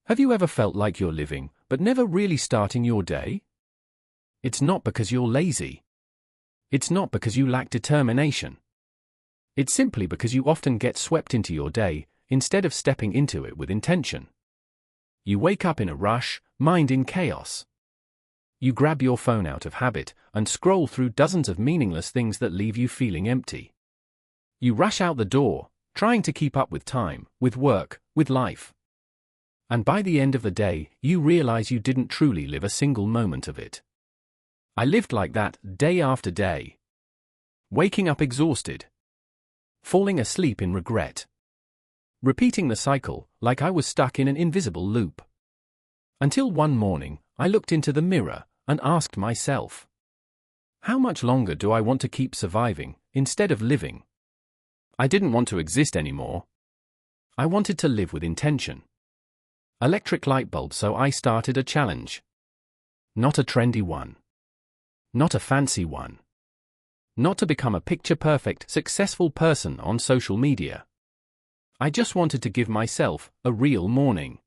Have you ever felt like you're living, but never really starting your day? It's not because you're lazy. It's not because you lack determination. It's simply because you often get swept into your day, instead of stepping into it with intention. You wake up in a rush, mind in chaos. You grab your phone out of habit and scroll through dozens of meaningless things that leave you feeling empty. You rush out the door, trying to keep up with time, with work, with life. And by the end of the day, you realize you didn't truly live a single moment of it. I lived like that day after day. Waking up exhausted. Falling asleep in regret. Repeating the cycle, like I was stuck in an invisible loop. Until one morning, I looked into the mirror and asked myself, how much longer do I want to keep surviving, instead of living? I didn't want to exist anymore. I wanted to live with intention. Electric light bulb, so I started a challenge. Not a trendy one. Not a fancy one. Not to become a picture-perfect, successful person on social media. I just wanted to give myself a real morning.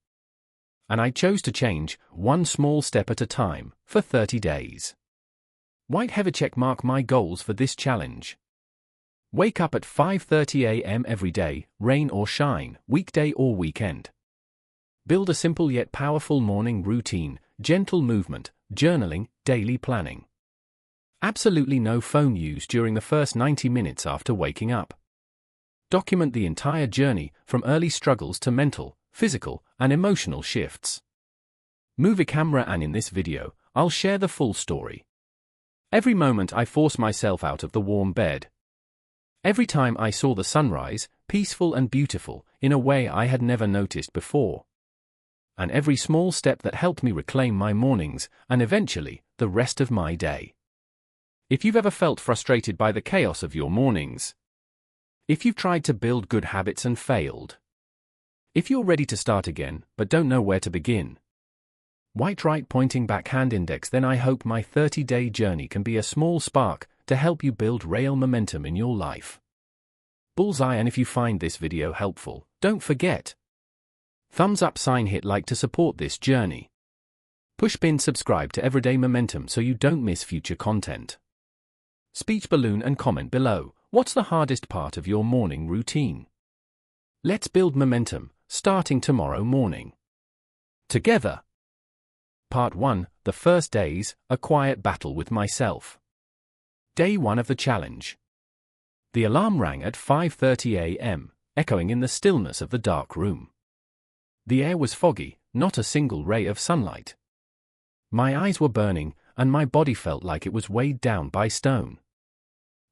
And I chose to change, one small step at a time, for 30 days. Write have a check mark my goals for this challenge. Wake up at 5:30 a.m. every day, rain or shine, weekday or weekend. Build a simple yet powerful morning routine, gentle movement, journaling, daily planning. Absolutely no phone use during the first 90 minutes after waking up. Document the entire journey, from early struggles to mental, physical, and emotional shifts. Move a camera, and in this video, I'll share the full story. Every moment I force myself out of the warm bed. Every time I saw the sunrise, peaceful and beautiful, in a way I had never noticed before. And every small step that helped me reclaim my mornings, and eventually, the rest of my day. If you've ever felt frustrated by the chaos of your mornings, if you've tried to build good habits and failed, if you're ready to start again, but don't know where to begin, white right pointing back hand index, then I hope my 30-day journey can be a small spark to help you build real momentum in your life. Bullseye. And if you find this video helpful, don't forget, thumbs up sign, hit like to support this journey. Push pin subscribe to Everyday Momentum so you don't miss future content. Speech balloon and comment below, what's the hardest part of your morning routine? Let's build momentum, starting tomorrow morning. Together. Part 1, the first days, a quiet battle with myself. Day 1 of the challenge. The alarm rang at 5:30 a.m., echoing in the stillness of the dark room. The air was foggy, not a single ray of sunlight. My eyes were burning, and my body felt like it was weighed down by stone.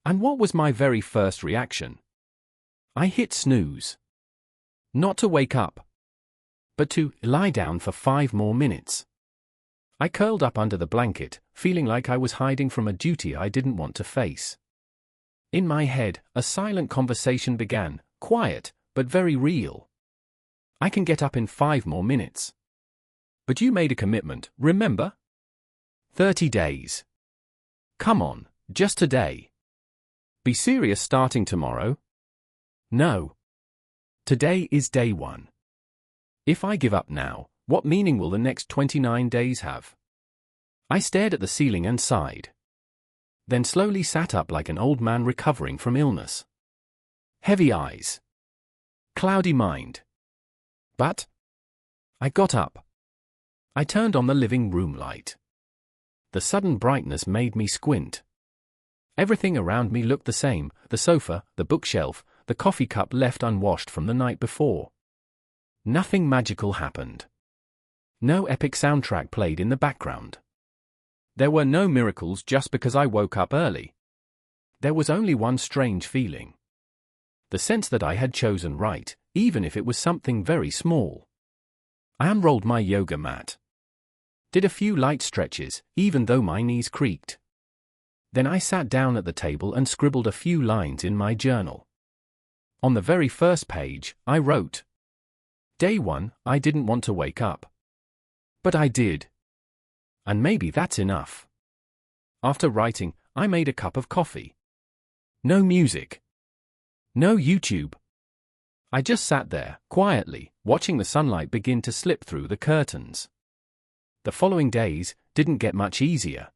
And what was my very first reaction? I hit snooze. Not to wake up, but to lie down for 5 more minutes. I curled up under the blanket, feeling like I was hiding from a duty I didn't want to face. In my head, a silent conversation began, quiet, but very real. I can get up in 5 more minutes. But you made a commitment, remember? 30 days. Come on, just today. Be serious starting tomorrow? No. Today is day 1. If I give up now, what meaning will the next 29 days have? I stared at the ceiling and sighed. Then slowly sat up like an old man recovering from illness. Heavy eyes. Cloudy mind. But I got up. I turned on the living room light. The sudden brightness made me squint. Everything around me looked the same, the sofa, the bookshelf, the coffee cup left unwashed from the night before. Nothing magical happened. No epic soundtrack played in the background. There were no miracles just because I woke up early. There was only one strange feeling. The sense that I had chosen right, even if it was something very small. I unrolled my yoga mat. Did a few light stretches, even though my knees creaked. Then I sat down at the table and scribbled a few lines in my journal. On the very first page, I wrote, Day 1, I didn't want to wake up. But I did. And maybe that's enough. After writing, I made a cup of coffee. No music. No YouTube. I just sat there, quietly, watching the sunlight begin to slip through the curtains. The following days didn't get much easier.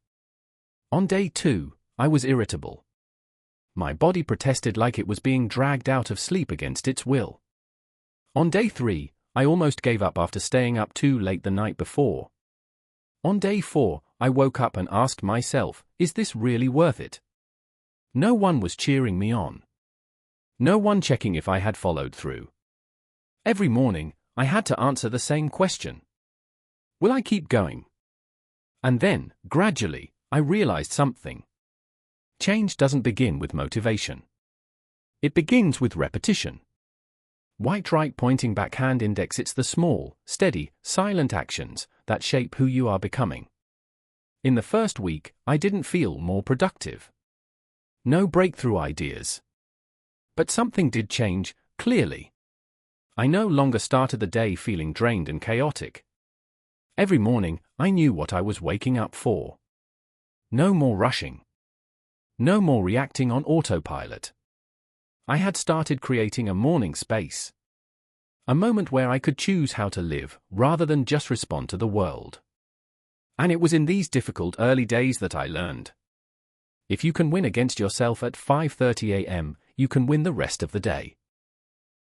On day 2, I was irritable. My body protested like it was being dragged out of sleep against its will. On day 3, I almost gave up after staying up too late the night before. On day 4, I woke up and asked myself, is this really worth it? No one was cheering me on. No one checking if I had followed through. Every morning, I had to answer the same question. Will I keep going? And then, gradually, I realized something. Change doesn't begin with motivation. It begins with repetition. Right pointing back hand index. It's the small, steady, silent actions that shape who you are becoming. In the first week, I didn't feel more productive. No breakthrough ideas. But something did change, clearly. I no longer started the day feeling drained and chaotic. Every morning, I knew what I was waking up for. No more rushing. No more reacting on autopilot. I had started creating a morning space. A moment where I could choose how to live, rather than just respond to the world. And it was in these difficult early days that I learned. If you can win against yourself at 5:30 a.m., you can win the rest of the day.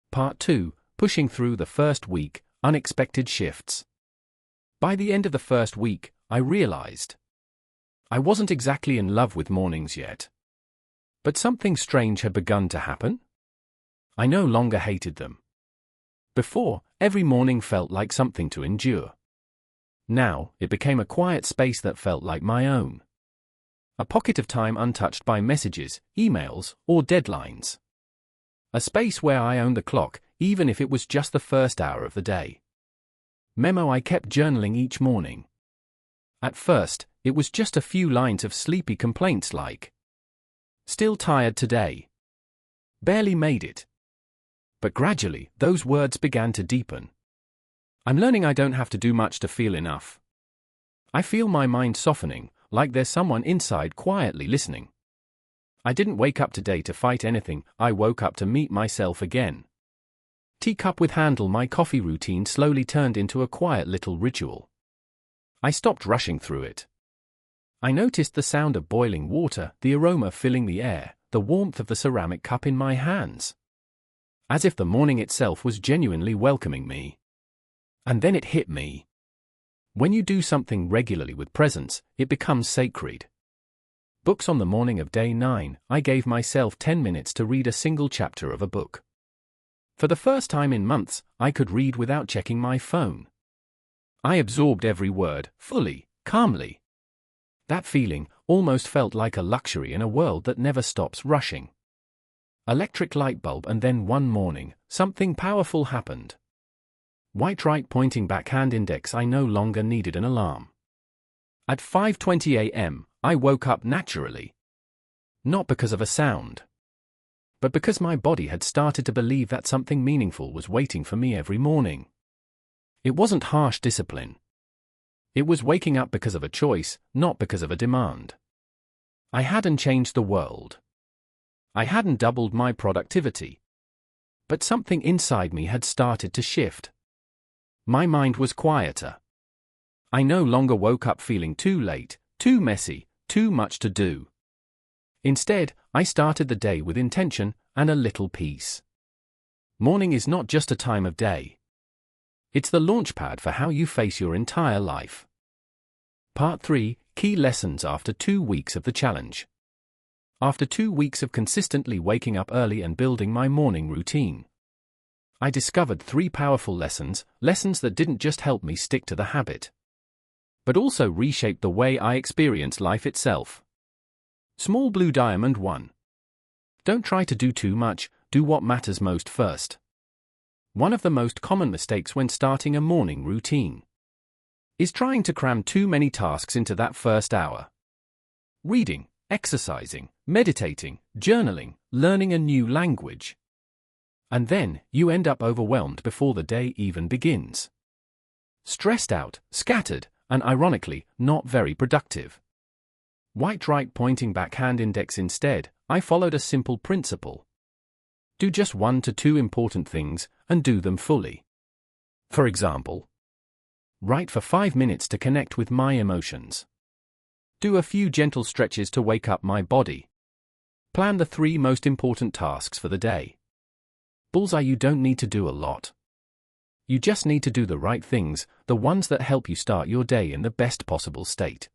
Part 2, pushing through the first week, unexpected shifts. By the end of the first week, I realized I wasn't exactly in love with mornings yet. But something strange had begun to happen. I no longer hated them. Before, every morning felt like something to endure. Now, it became a quiet space that felt like my own. A pocket of time untouched by messages, emails, or deadlines. A space where I owned the clock, even if it was just the first hour of the day. Memo. I kept journaling each morning. At first, it was just a few lines of sleepy complaints like, "Still tired today. Barely made it." But gradually, those words began to deepen. I'm learning I don't have to do much to feel enough. I feel my mind softening, like there's someone inside quietly listening. I didn't wake up today to fight anything, I woke up to meet myself again. Teacup with handle. My coffee routine slowly turned into a quiet little ritual. I stopped rushing through it. I noticed the sound of boiling water, the aroma filling the air, the warmth of the ceramic cup in my hands. As if the morning itself was genuinely welcoming me. And then it hit me. When you do something regularly with presence, it becomes sacred. Books. On the morning of day 9, I gave myself 10 minutes to read a single chapter of a book. For the first time in months, I could read without checking my phone. I absorbed every word, fully, calmly. That feeling almost felt like a luxury in a world that never stops rushing. Electric light bulb. And then one morning, something powerful happened. Right pointing back hand index. I no longer needed an alarm. At 5:20 a.m., I woke up naturally. Not because of a sound, but because my body had started to believe that something meaningful was waiting for me every morning. It wasn't harsh discipline. It was waking up because of a choice, not because of a demand. I hadn't changed the world. I hadn't doubled my productivity. But something inside me had started to shift. My mind was quieter. I no longer woke up feeling too late, too messy, too much to do. Instead, I started the day with intention and a little peace. Morning is not just a time of day. It's the launchpad for how you face your entire life. Part 3, Key Lessons after 2 weeks of the challenge. After 2 weeks of consistently waking up early and building my morning routine, I discovered 3 powerful lessons that didn't just help me stick to the habit, but also reshaped the way I experience life itself. Small blue diamond 1. Don't try to do too much, do what matters most first. One of the most common mistakes when starting a morning routine is trying to cram too many tasks into that first hour. Reading, exercising, meditating, journaling, learning a new language. And then, you end up overwhelmed before the day even begins. Stressed out, scattered, and ironically, not very productive. Right pointing back hand index. Instead, I followed a simple principle. Do just 1 to 2 important things and do them fully. For example, write for 5 minutes to connect with my emotions. Do a few gentle stretches to wake up my body. Plan the 3 most important tasks for the day. Bullseye, you don't need to do a lot. You just need to do the right things, the ones that help you start your day in the best possible state.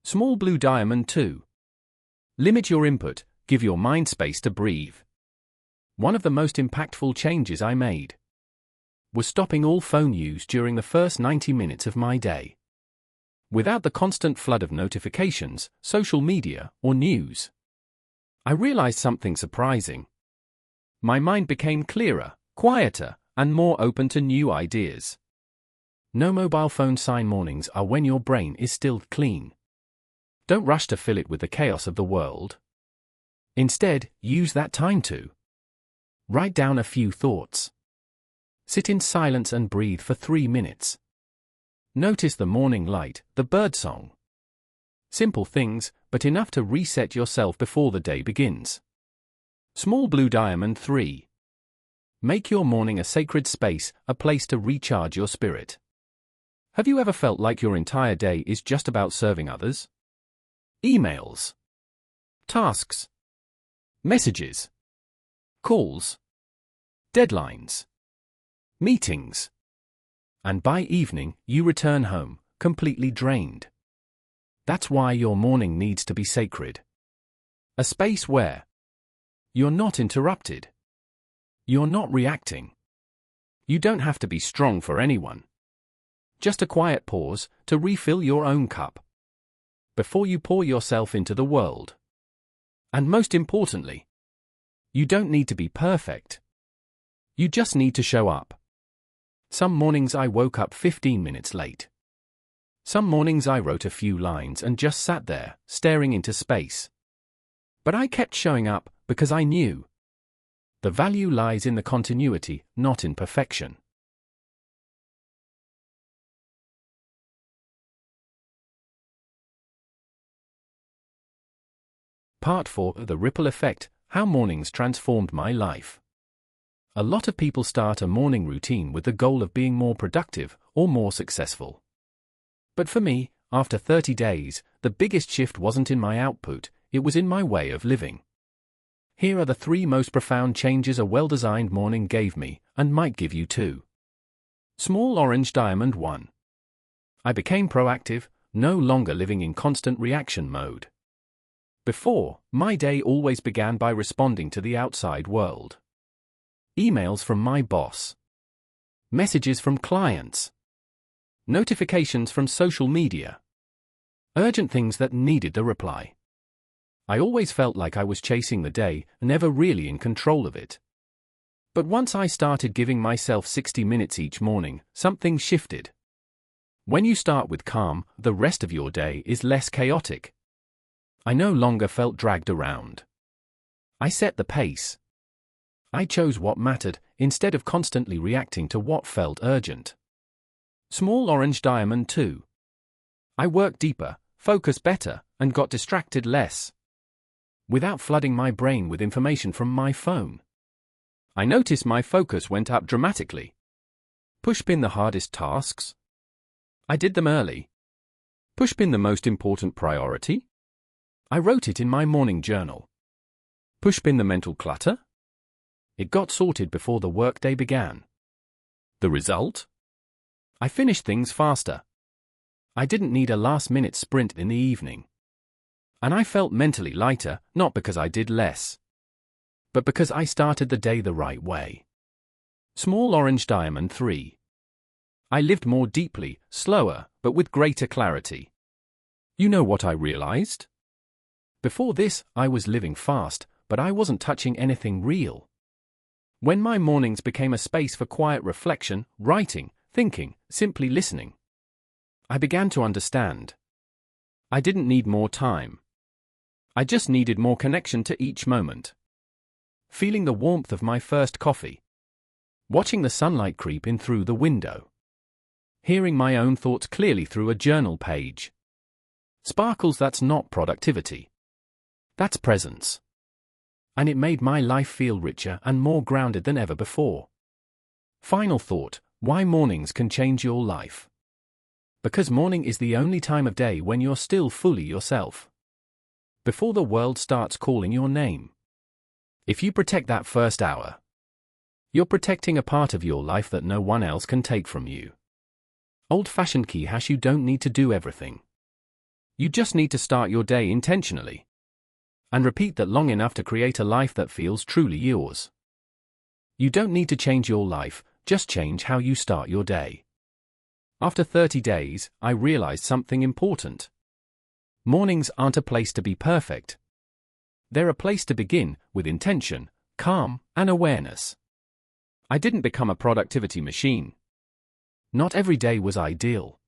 Small blue diamond 2. Limit your input, give your mind space to breathe. One of the most impactful changes I made was stopping all phone use during the first 90 minutes of my day. Without the constant flood of notifications, social media, or news, I realized something surprising. My mind became clearer, quieter, and more open to new ideas. No mobile phone sign mornings are when your brain is still clean. Don't rush to fill it with the chaos of the world. Instead, use that time to write down a few thoughts. Sit in silence and breathe for 3 minutes. Notice the morning light, the birdsong. Simple things, but enough to reset yourself before the day begins. Small blue diamond 3. Make your morning a sacred space, a place to recharge your spirit. Have you ever felt like your entire day is just about serving others? Emails, tasks, messages, calls, deadlines, meetings. And by evening, you return home, completely drained. That's why your morning needs to be sacred. A space where you're not interrupted. You're not reacting. You don't have to be strong for anyone. Just a quiet pause to refill your own cup before you pour yourself into the world. And most importantly, you don't need to be perfect. You just need to show up. Some mornings I woke up 15 minutes late. Some mornings I wrote a few lines and just sat there, staring into space. But I kept showing up because I knew the value lies in the continuity, not in perfection. Part 4: The Ripple Effect: How Mornings Transformed My Life. A lot of people start a morning routine with the goal of being more productive or more successful. But for me, after 30 days, the biggest shift wasn't in my output, it was in my way of living. Here are the 3 most profound changes a well-designed morning gave me, and might give you too. Small orange diamond 1. I became proactive, no longer living in constant reaction mode. Before, my day always began by responding to the outside world. Emails from my boss. Messages from clients. Notifications from social media. Urgent things that needed a reply. I always felt like I was chasing the day, never really in control of it. But once I started giving myself 60 minutes each morning, something shifted. When you start with calm, the rest of your day is less chaotic. I no longer felt dragged around. I set the pace. I chose what mattered, instead of constantly reacting to what felt urgent. Small orange diamond 2. I worked deeper, focused better, and got distracted less. Without flooding my brain with information from my phone. I noticed my focus went up dramatically. Pushpin the hardest tasks. I did them early. Pushpin the most important priority. I wrote it in my morning journal. Pushpin the mental clutter. It got sorted before the workday began. The result? I finished things faster. I didn't need a last-minute sprint in the evening. And I felt mentally lighter, not because I did less, but because I started the day the right way. Small orange diamond 3. I lived more deeply, slower, but with greater clarity. You know what I realized? Before this, I was living fast, but I wasn't touching anything real. When my mornings became a space for quiet reflection, writing, thinking, simply listening, I began to understand. I didn't need more time. I just needed more connection to each moment. Feeling the warmth of my first coffee. Watching the sunlight creep in through the window. Hearing my own thoughts clearly through a journal page. Sparkles, that's not productivity. That's presence. And it made my life feel richer and more grounded than ever before. Final thought: why mornings can change your life. Because morning is the only time of day when you're still fully yourself. Before the world starts calling your name. If you protect that first hour, you're protecting a part of your life that no one else can take from you. Old-fashioned key hash: you don't need to do everything. You just need to start your day intentionally. And repeat that long enough to create a life that feels truly yours. You don't need to change your life, just change how you start your day. After 30 days, I realized something important. Mornings aren't a place to be perfect. They're a place to begin, with intention, calm, and awareness. I didn't become a productivity machine. Not every day was ideal.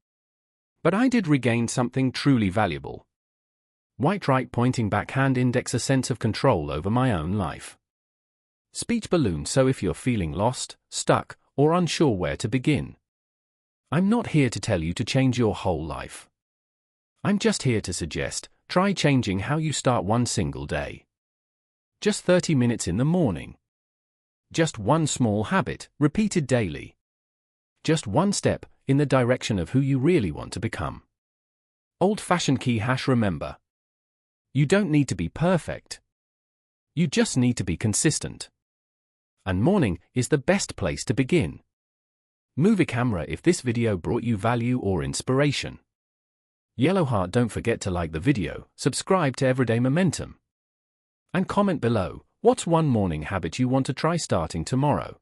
But I did regain something truly valuable. Right pointing backhand index: a sense of control over my own life. Speech balloon: so if you're feeling lost, stuck, or unsure where to begin, I'm not here to tell you to change your whole life. I'm just here to suggest, try changing how you start one single day. Just 30 minutes in the morning. Just one small habit, repeated daily. Just one step in the direction of who you really want to become. Old-fashioned key hash: remember, you don't need to be perfect. You just need to be consistent. And morning is the best place to begin. Movie camera: if this video brought you value or inspiration. Yellow heart: don't forget to like the video, subscribe to Everyday Momentum. And comment below, what's one morning habit you want to try starting tomorrow?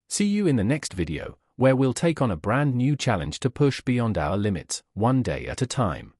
See you in the next video, where we'll take on a brand new challenge to push beyond our limits, one day at a time.